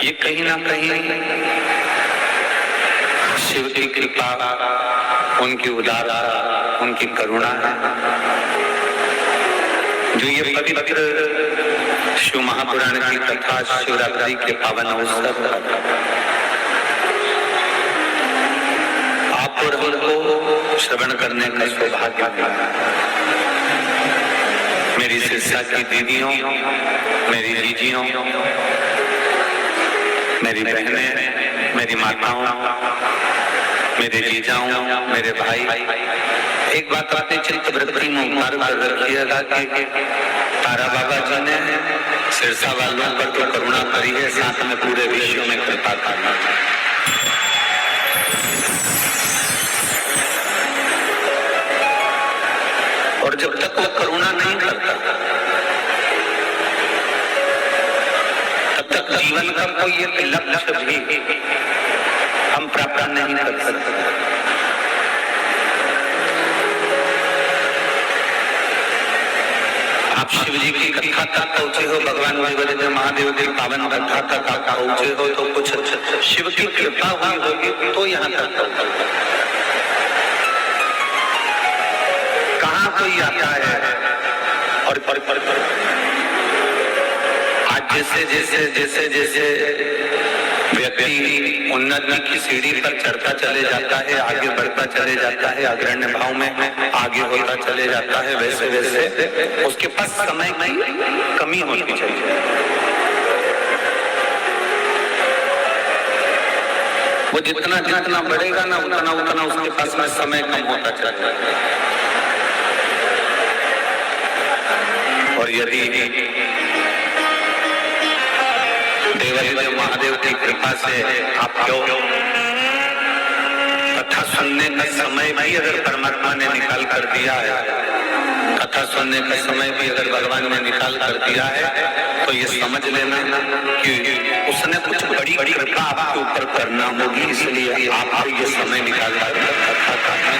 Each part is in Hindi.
ये कहीं ना कहीं शिव की कृपा, उनकी उदारता, उनकी करुणा है जो ये पवित्र शिव महापुराण की कथा शिवरात्रि के पावन अवसर पर आप और हमको श्रवण करने का सौभाग्य मिला। मेरी शिक्षा की दीदियों, मेरी जीजियों, मेरी बहनें, मेरी माताओं, मेरे जीजाओं, मेरे भाई, एक बात अपने चित्त वृत्ति में उतार कर रखिएगा कि तारा बाबा जी ने सिरसा वालों पर तो करुणा करी है, साथ में पूरे विश्व में कृपा करना। और जब तक वो करुणा नहीं करता तब तक जीवन का कोई एक लक्ष्य भी हम प्राप्त नहीं कर सकते। आप शिव जी की कथा तक पहुंचे हो, भगवान देव महादेव की पावन कथा तक आप पहुंचे हो तो कुछ शिव की कृपा हुई होगी तो यहाँ तक। कहाँ कोई आता है और आज जैसे व्यक्ति उन्नति की सीढ़ी पर चढ़ता चले जाता है, आगे बढ़ता चले जाता है, अग्रण्य भाव में आगे होता चले जाता है, वैसे वैसे उसके पास समय की कमी होती चाहिए। वो जितना जितना बढ़ेगा ना उतना उतना उसके पास में समय कम होता चला जाएगा। और यदि देवादिदेव महादेव की कृपा से आपको कथा सुनने का समय भी अगर परमात्मा ने निकाल कर दिया है, कथा सुनने का समय भी अगर भगवान ने निकाल कर दिया है, तो ये समझ लेना कि उसने कुछ बड़ी बड़ी कृपा आपके ऊपर करना होगी, इसलिए आपको ये समय निकाल कर कथा करना।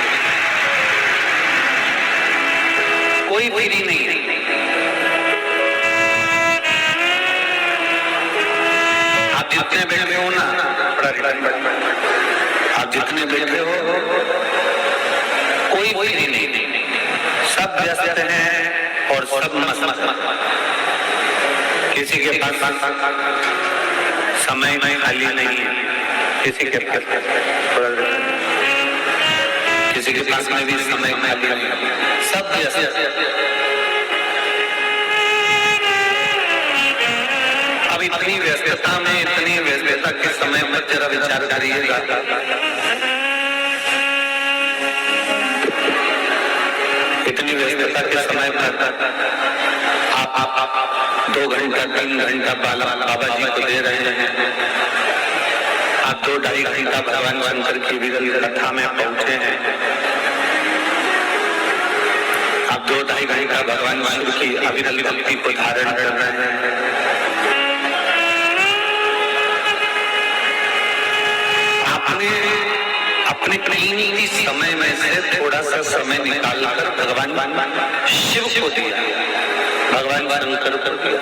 कोई फ्री नहीं है। जितने बैठे हो ना, आप जितने बैठे हो कोई फ्री नहीं, सब व्यस्त हैं और सब मस्त। किसी के पास समय में खाली नहीं है, किसी के पास में भी समय खाली नहीं, सब व्यस्त। इतनी व्यस्तता में, इतनी व्यस्तता के समय पर जरा विचार करिएगा, इतनी व्यस्तता के समय पर आप 2 घंटा 3 घंटा बाबा जी को दे रहे हैं, आप 2-2.5 घंटा भगवान शंकर की विरल कथा में पहुंचे हैं, आप 2-2.5 घंटा भगवान शिव की अविरल भक्ति को धारण कर रहे हैं। अपने कीमती समय में से थोड़ा सा समय निकालकर भगवान शिव को दिया, भगवान शंकर को दिया।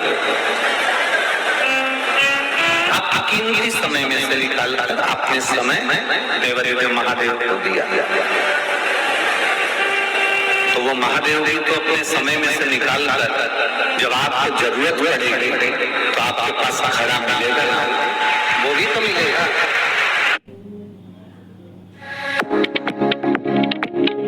आप कीमती समय में से निकालकर अपने समय देवादिदेव महादेव को दिया, तो वो महादेव जी तो अपने समय में से निकाल कर जब आपको जरूरत पड़ेगी तो आपके पास खड़ा मिलेगा ना, वो भी तो मिलेगा।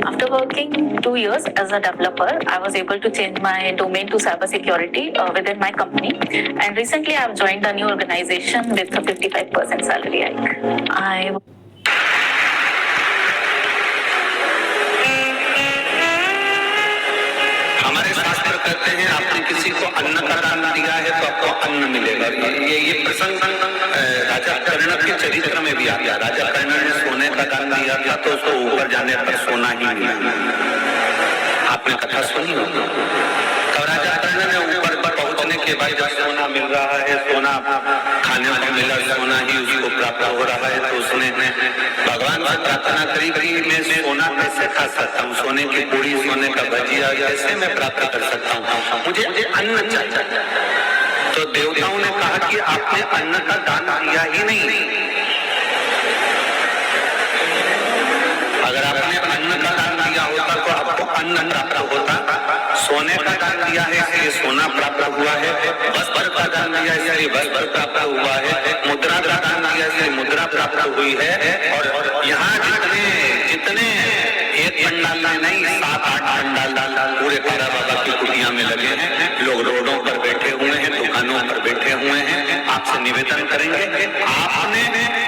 After working 2 years as a developer, I was able to change my domain to cybersecurity within my company. And recently, I have joined a new organization with a 55% salary hike. हमारे शास्त्र कहते हैं आपने किसी को अन्न का दान दिया है तो आपको अन्न मिलेगा। ये प्रसंग राजा कर्ण के चरित्र में भी आता है। राजा कर्ण ने सोने का दान दिया था तो उसको ऊपर जाने पर सोना ही मिला। आपने कथा सुनी हो? तो राजा कर्ण ने ऊपर पहुंचने के बाद जब सोना मिल रहा है, सोना खाने को मिला, सोना ही उसको प्राप्त हो रहा है, तो उसने भगवान से प्रार्थना करी कि मैं सोना कैसे खा सकता हूँ, सोने की पूरी, सोने का भजिया कैसे मैं प्राप्त कर सकता हूँ, मुझे अन्न चाहिए। तो देवताओं ने कहा कि आपने अन्न का दान दिया ही नहीं। अगर आपने अन्न का दान दिया होता तो आपको अन्न प्राप्त होता। सोने का दान दिया है इसलिए सोना प्राप्त हुआ है, वस्त्र का दान दिया इसलिए वस्त्र प्राप्त हुआ है, मुद्रा का दान दिया इसलिए मुद्रा प्राप्त हुई है। और यहाँ जितने एक पंडाल में नहीं 7-8 पंडाल पूरे कारा बाबा की कुटिया में लगे हैं। लोग रोडों पर बैठे हुए हैं, दुकानों पर बैठे हुए हैं। आपसे निवेदन करेंगे, आपने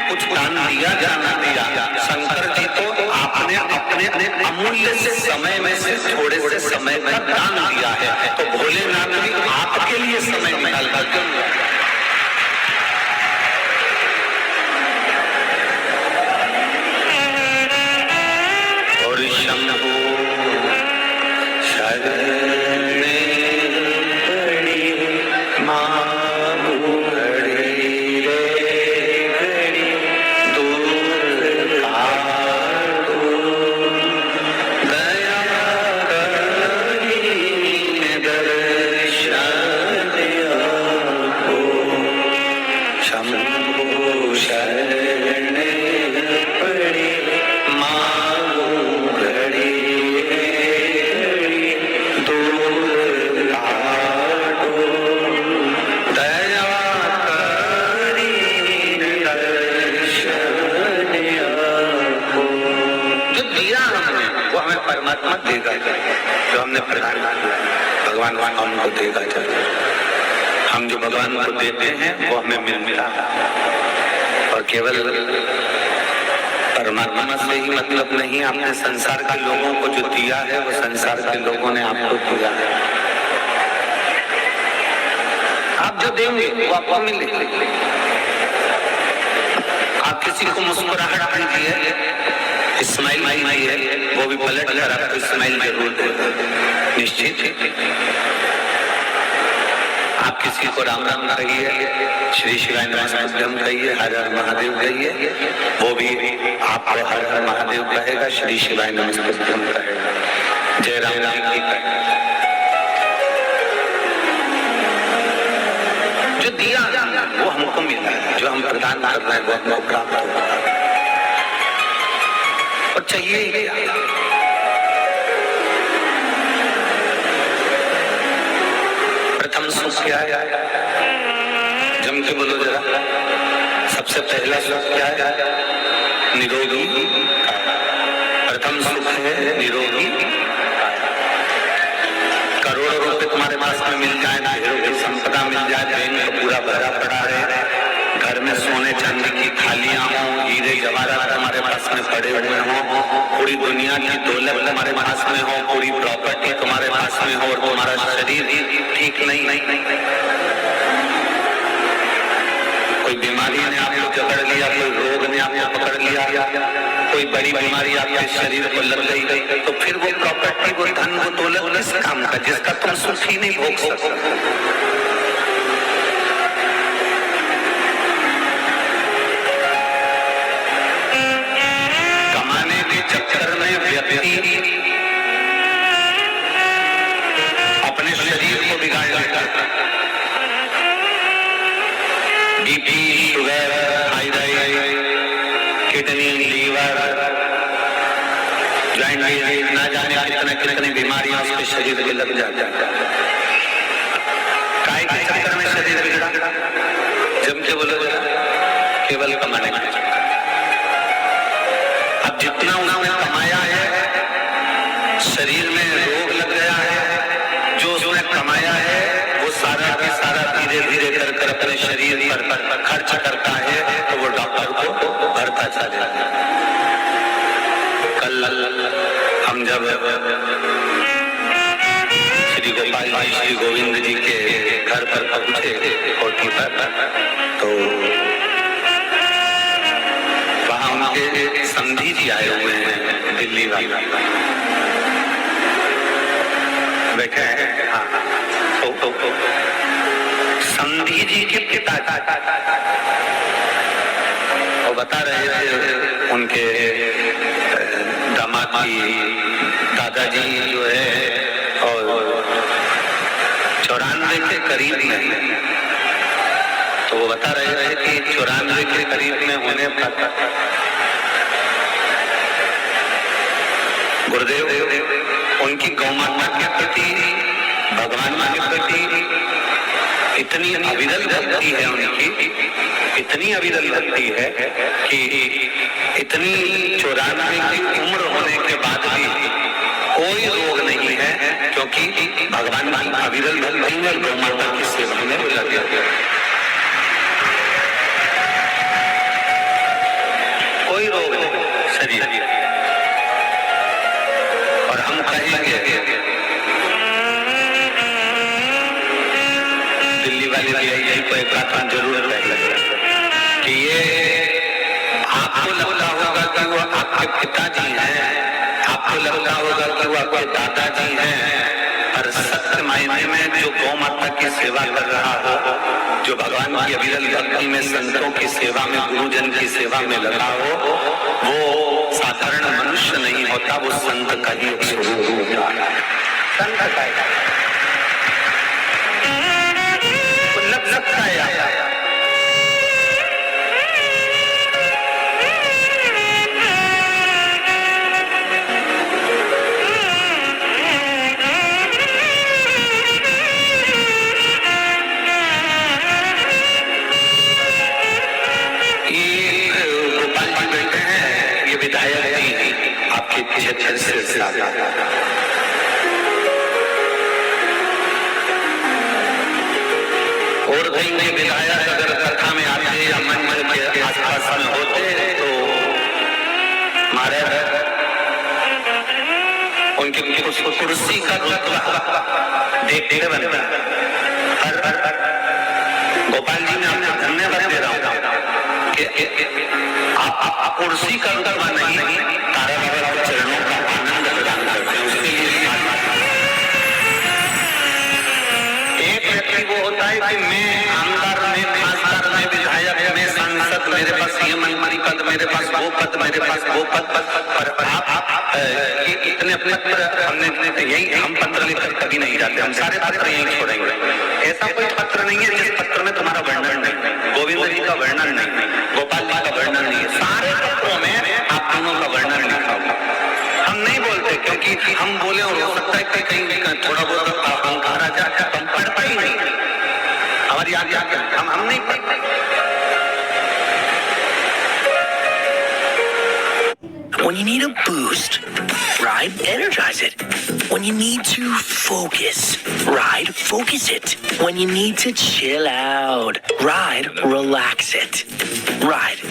कुछ दान दिया या न दिया, शंकर जी को आपने अपने अमूल्य से समय में से थोड़े से समय का दान दिया है। तो भोलेनाथ भी आपके लिए समय निकाल कर शंभो शरणे पड़ी मामू घड़ी रे घड़ी दूर काटो दया करी दर्शन आपको। शंभो शरणे पड़ी परमात्मा देगा, जो हमने प्रदान किया भगवान हमको देगा। हम जो भगवान को देते हैं वो हमें मिलता है। और केवल परमात्मा से ही मतलब नहीं, आपने संसार के लोगों को जो दिया है वो संसार के लोगों ने आपको दिया है। आप जो देंगे वो आपको मिलेगा। आप किसी को मुस्कुराहट दीजिए, स्माइल है, वो भी पलट कर आपको स्माइल जरूर दे निश्चित। आप किसी को राम राम कहिए, श्री शिवाय नमस्ते कहिए, हर हर महादेव कहिए, वो भी आपको हर हर महादेव कहेगा, श्री शिवाय नमस्ते कहेगा, जय राम राम की कहेगा। जो दिया वो हमको मिला है, जो हम प्रदान कर रहे हैं वो हमको प्राप्त होगा। और चाहिए ही क्या? प्रथम सुख क्या है? जम के बोलो जरा। सबसे पहला सुख क्या है? निरोगी। प्रथम सुख है निरोगी। करोड़ों रुपए तुम्हारे पास में मिल जाए, ढेरों की संपदा मिल जाए, बैंक पूरा भरा पड़ा है, घर में सोने चांदी की थालियां हों, हीरे जवाहरात तुम्हारे पास में पड़े हुए हों, पूरी दुनिया की दौलत तुम्हारे पास में हो, पूरी प्रॉपर्टी तुम्हारे पास में हो, और तुम्हारा शरीर ठीक नहीं, कोई बीमारी ने आपको जकड़ लिया, कोई रोग ने आपको पकड़ लिया, कोई बड़ी बीमारी आपके शरीर को लग गई, तो फिर वो प्रॉपर्टी, वो धन, वो दौलत किस काम का, जिसका तुम सुख ही नहीं भोग सकते। चक्कर में व्यक्ति अपने शरीर को बिगाड़ लेता है। BP, sugar, thyroid, kidney, liver, joint, ना जाने कितने बीमारियां उसके शरीर में लग जाती है। काय के चक्कर में शरीर बिगड़ा? जम के बोले केवल कमाने का। अब जितना उसने कमाया है, शरीर में रोग लग गया है, जो उसने कमाया है वो सारा का सारा धीरे धीरे कर अपने शरीर पर खर्च करता है, तो वो डॉक्टर को भरता चले। कल हम जब श्री गोपाल जी, श्री गोविंद जी के घर पर पहुंचे कोठी पर, तो उनके समधी जी आए हुए हैं, दिल्ली वाले बैठे हैं। हाँ, समधी जी के पिता वो बता रहे थे उनके दामाद की दादाजी जो है और 94 के करीब में तो वो बता रहे थे कि 94 के करीब में होने पर गुरुदेव उनकी गौ माता के प्रति, भगवान के प्रति इतनी अविरल भक्ति है उनकी, इतनी अविरल भक्ति है कि इतनी 94 की उम्र होने के बाद भी कोई रोग नहीं है, क्योंकि भगवान की अविरल भक्ति और गौ माता की सेवा में लगे हुए। कोई रोग नहीं शरीर। और हम कहेंगे, दिल्ली वाले भी यही को एक बात जरूर कहेंगे कि ये आपको लगता होगा कि वो आपके पिताजी हैं, आपको लगता होगा कि वो आपके दादाजी हैं, पर सत्य मायने में जो गौ माता की सेवा कर रहा हो, जो भगवान की अविरल भक्ति में, संतों की सेवा में, गुरुजन की सेवा में लगा हो, वो साधारण मनुष्य नहीं होता, वो संत का ही स्वरूप होता है। संत का लग सकता है और कहीं विधायक अगर कथा में आते या मंदिर के आसपास में होते तो महाराज उनकी कुर्सी का रुतबा देखते बनता। गोपाल जी मैं आपको धन्यवाद दे रहा हूँ कि आप कुर्सी का रुतबा नहीं, तारा बाबा के चरणों का आनंद प्रदान करते हैं। उसके लिए एक व्यक्ति वो होता है कि मैं आमदार, मैं खासदार, मैं विधायक, मैं सांसद, मेरे पास ये मंत्री पद, मेरे पास वो पद, मेरे पास वो पद, पर आप इतने अपने हमने यही हम पत्र लिखकर कभी नहीं जाते, हम सारे पत्र यही छोड़ेंगे। ऐसा कोई पत्र नहीं है जिस पत्र में तुम्हारा वर्णन नहीं, गोविंद जी का वर्णन नहीं, गोपाल जी का वर्णन नहीं है, सारे पत्रों में आप दोनों का वर्णन लिखा होगा। हम नहीं बोलते क्योंकि हम बोले और हो सकता है कि कहीं थोड़ा बहुत अहंकार आ जाए, हम पढ़ता ही नहीं, हमारी आगे हम नहीं पढ़ते। When you need a boost, ride Energize It. When you need to focus, ride Focus It. When you need to chill out, ride Relax It. Ride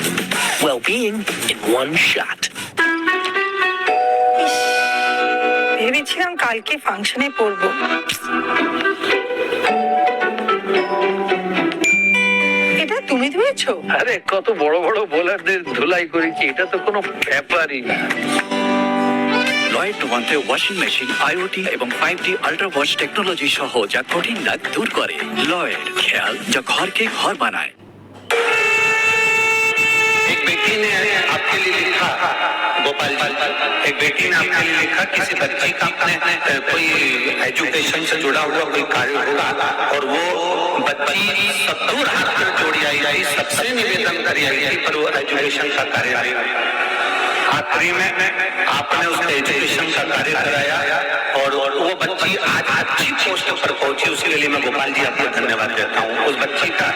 well-being in one shot. ভেবেছিলাম কালকে ফাংশনে পড়বো, এটা তুমি ধুয়েছো? আরে কত বড় বড় বোলারদের ধুলাই করেছি, এটা তো কোনো ব্যাপারই না। লয়েড ওয়ান্টে ওয়াশিং মেশিন, IoT এবং 5D আল্ট্রা ওয়াশ টেকনোলজি সহ যা কঠিন দাগ দূর করে। লয়েড খেয়াল যা ঘরকে ঘর বানায়। एक बेटी ने आपके लिए लिखा, गोपाल जी, एक बेटी ने आपके लिए लिखा किसी बच्ची का अपने कोई एजुकेशन से जुड़ा हुआ कोई कार्य होगा और वो बच्ची सब दूर हाथ पर जोड़ी आई, सबसे निवेदन करी आई थी, पर वो एजुकेशन का कार्य आई। आखिरी में आपने उसके एजुकेशन का कार्य कराया और वो बच्ची आज अच्छी पोस्ट पर पहुंची। उसके लिए मैं गोपाल जी आपको धन्यवाद देता हूँ। उस बच्ची का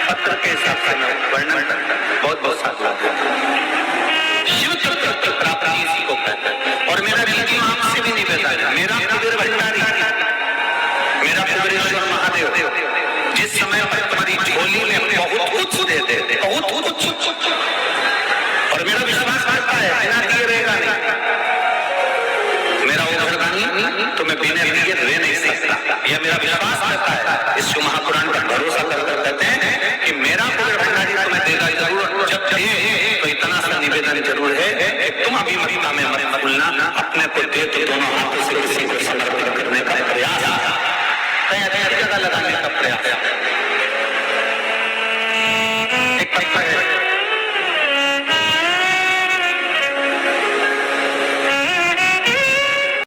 पत्र के हिसाब से वर्णन बहुत बहुत साधुवाद देता हूँ। शिव तत्व प्राप्ति इसी को कहते हैं। और मेरा बीजी आपसे भी निवेदन है, मेरा कुबेर भंडारी, मेरा कुबेरेश्वर महादेव जिस समय पर तुम्हारी झोली में बहुत कुछ दे दे, बहुत कुछ, और मेरा विश्वास करता है बिना दिए रहेगा नहीं। मेरा उधरदानी तुम्हें बिना दिए रह नहीं सकता, यह मेरा विश्वास करता है। इस शिव महापुराण पर भरोसा कर कहते हैं कि मेरा कुबेर भंडारी तुम्हें देगा जरूर, जब दे तो इतना सा निवेदन जरूर है कि तुम अभी मरीना में मत भूलना, अपने को दे तो दोनों हाथों से किसी को समर्पित करने का प्रयास, जगह लगाने का प्रयास।